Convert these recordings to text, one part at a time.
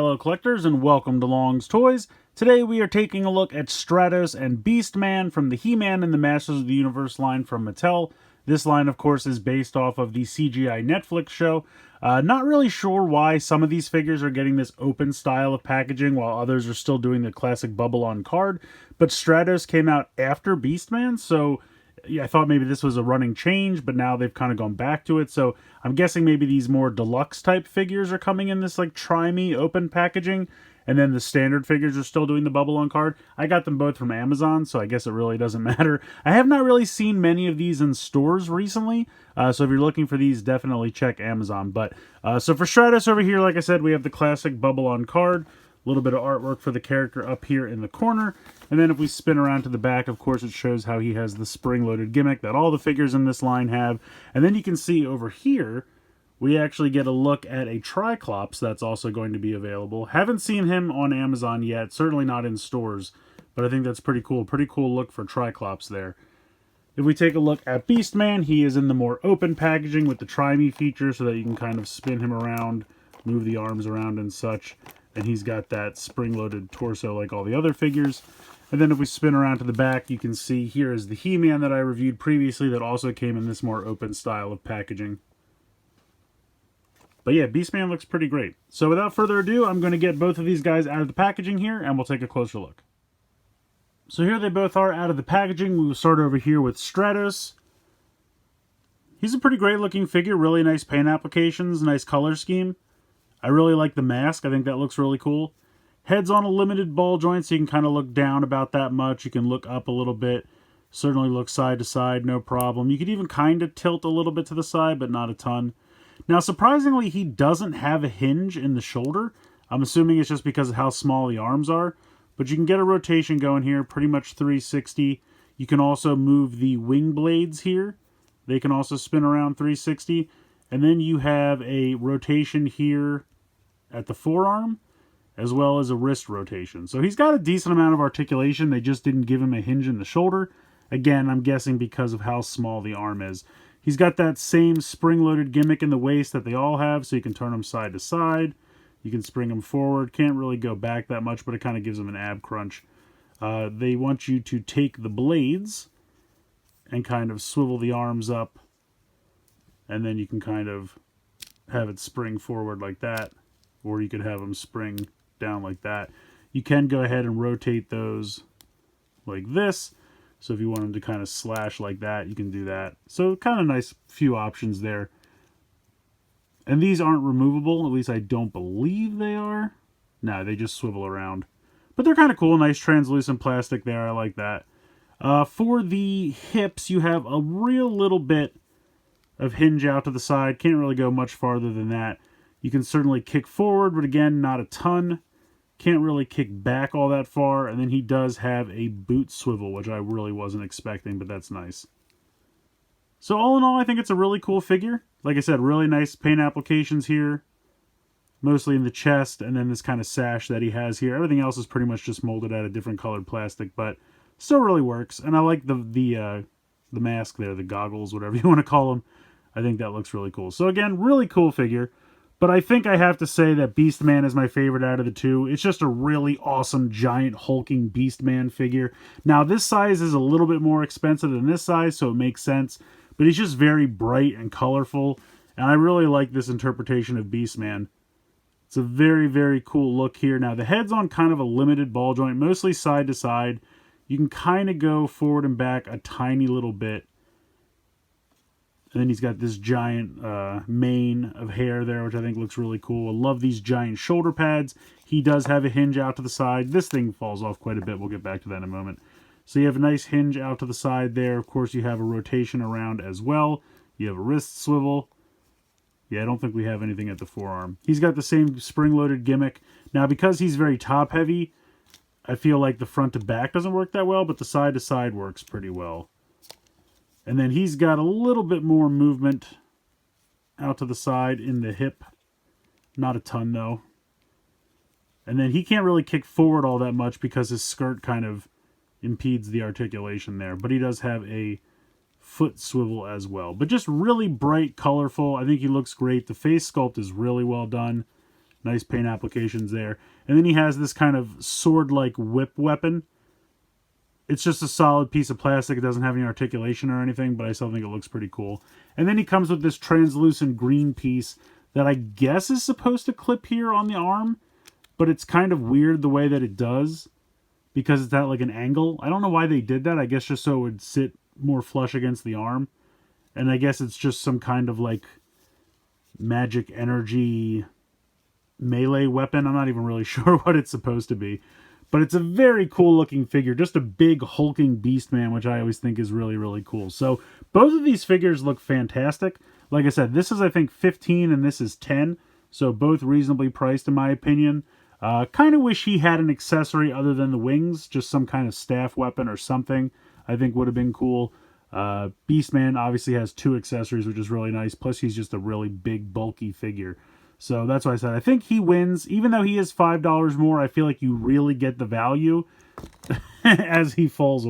fellow collectors, and welcome to Long's Toys. Today we are taking a look at Stratos and Beastman from the He-Man and the Masters of the Universe line from Mattel. This line, of course, is based off of the CGI Netflix show. Not really sure why some of these figures are getting this open style of packaging while others are still doing the classic bubble on card, but Stratos came out after Beastman, so yeah, I thought maybe this was a running change, but now they've kind of gone back to it. So I'm guessing maybe these more deluxe type figures are coming in this like try-me open packaging, and then the standard figures are still doing the bubble on card. I got them both from Amazon, so I guess it really doesn't matter. I have not really seen many of these in stores recently, so if you're looking for these, definitely check Amazon. But so for Stratos over here, like I said, we have the classic bubble on card. A little bit of artwork for the character up here in the corner. And then if we spin around to the back, of course, it shows how he has the spring-loaded gimmick that all the figures in this line have. And then you can see over here, we actually get a look at a Triclops that's also going to be available. Haven't seen him on Amazon yet, certainly not in stores, but I think that's pretty cool. Pretty cool look for Triclops there. If we take a look at Beastman, he is in the more open packaging with the Try-Me feature so that you can kind of spin him around, move the arms around and such. And he's got that spring-loaded torso like all the other figures. And then if we spin around to the back, you can see here is the He-Man that I reviewed previously that also came in this more open style of packaging. But yeah, Beastman looks pretty great. So without further ado, I'm going to get both of these guys out of the packaging here, and we'll take a closer look. So here they both are out of the packaging. We will start over here with Stratos. He's a pretty great looking figure, really nice paint applications, nice color scheme. I really like the mask. I think that looks really cool. Head's on a limited ball joint, so you can kind of look down about that much. You can look up a little bit. Certainly look side to side, no problem. You could even kind of tilt a little bit to the side, but not a ton. Now, surprisingly, he doesn't have a hinge in the shoulder. I'm assuming it's just because of how small the arms are. But you can get a rotation going here, pretty much 360. You can also move the wing blades here. They can also spin around 360. And then you have a rotation here at the forearm, as well as a wrist rotation. So he's got a decent amount of articulation. They just didn't give him a hinge in the shoulder. Again, I'm guessing because of how small the arm is. He's got that same spring-loaded gimmick in the waist that they all have, so you can turn them side to side. You can spring them forward. Can't really go back that much, but it kind of gives them an ab crunch. They want you to take the blades and kind of swivel the arms up, and then you can kind of have it spring forward like that, or you could have them spring down like that. You can go ahead and rotate those like this. So if you want them to kind of slash like that, you can do that. So kind of nice few options there. And these aren't removable, at least I don't believe they are. No, they just swivel around. But they're kind of cool, nice translucent plastic there, I like that. For the hips, you have a real little bit of hinge out to the side. Can't really go much farther than that. You can certainly kick forward, but again, not a ton. Can't really kick back all that far. And then he does have a boot swivel, which I really wasn't expecting, but that's nice. So all in all, I think it's a really cool figure. Like I said, really nice paint applications here. Mostly in the chest, and then this kind of sash that he has here. Everything else is pretty much just molded out of different colored plastic, but still really works. And I like the mask there, the goggles, whatever you want to call them. I think that looks really cool. So again, really cool figure. But I think I have to say that Beastman is my favorite out of the two. It's just a really awesome, giant, hulking Beastman figure. Now, this size is a little bit more expensive than this size, so it makes sense. But he's just very bright and colorful. And I really like this interpretation of Beastman. It's a very, very cool look here. Now, the head's on kind of a limited ball joint, mostly side to side. You can kind of go forward and back a tiny little bit. And then he's got this giant mane of hair there, which I think looks really cool. I love these giant shoulder pads. He does have a hinge out to the side. This thing falls off quite a bit. We'll get back to that in a moment. So you have a nice hinge out to the side there. Of course, you have a rotation around as well. You have a wrist swivel. Yeah, I don't think we have anything at the forearm. He's got the same spring-loaded gimmick. Now, because he's very top-heavy, I feel like the front to back doesn't work that well, but the side to side works pretty well. And then he's got a little bit more movement out to the side in the hip. Not a ton, though. And then he can't really kick forward all that much because his skirt kind of impedes the articulation there. But he does have a foot swivel as well. But just really bright, colorful. I think he looks great. The face sculpt is really well done. Nice paint applications there. And then he has this kind of sword-like whip weapon. It's just a solid piece of plastic. It doesn't have any articulation or anything, but I still think it looks pretty cool. And then he comes with this translucent green piece that I guess is supposed to clip here on the arm, but it's kind of weird the way that it does because it's at like an angle. I don't know why they did that. I guess just so it would sit more flush against the arm. And I guess it's just some kind of like magic energy melee weapon. I'm not even really sure what it's supposed to be. But it's a very cool looking figure. Just a big hulking beast man, which I always think is really, really cool. So both of these figures look fantastic. Like I said, this is I think 15 and this is 10. So both reasonably priced in my opinion. Kind of wish he had an accessory other than the wings. Just some kind of staff weapon or something I think would have been cool. Beastman obviously has 2 accessories, which is really nice. Plus he's just a really big, bulky figure. So that's why I said I think he wins. Even though he is $5 more, I feel like you really get the value as he falls.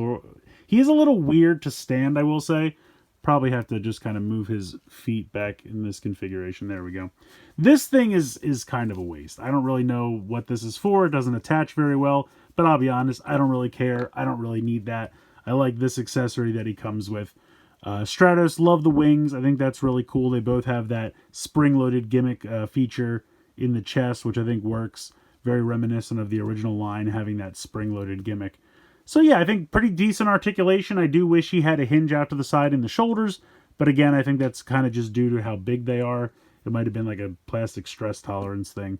He is a little weird to stand, I will say. Probably have to just kind of move his feet back in this configuration. There we go. This thing is kind of a waste. I don't really know what this is for. It doesn't attach very well. But I'll be honest, I don't really care. I don't really need that. I like this accessory that he comes with. Stratos, love the wings. I think that's really cool. They both have that spring-loaded gimmick feature in the chest, which I think works. Very reminiscent of the original line, having that spring-loaded gimmick. So yeah, I think pretty decent articulation. I do wish he had a hinge out to the side in the shoulders, but again, I think that's kind of just due to how big they are. It might have been like a plastic stress tolerance thing.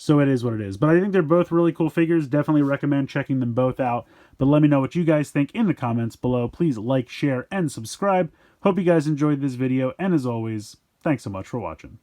So it is what it is. But I think they're both really cool figures. Definitely recommend checking them both out. But let me know what you guys think in the comments below. Please like, share, and subscribe. Hope you guys enjoyed this video. And as always, thanks so much for watching.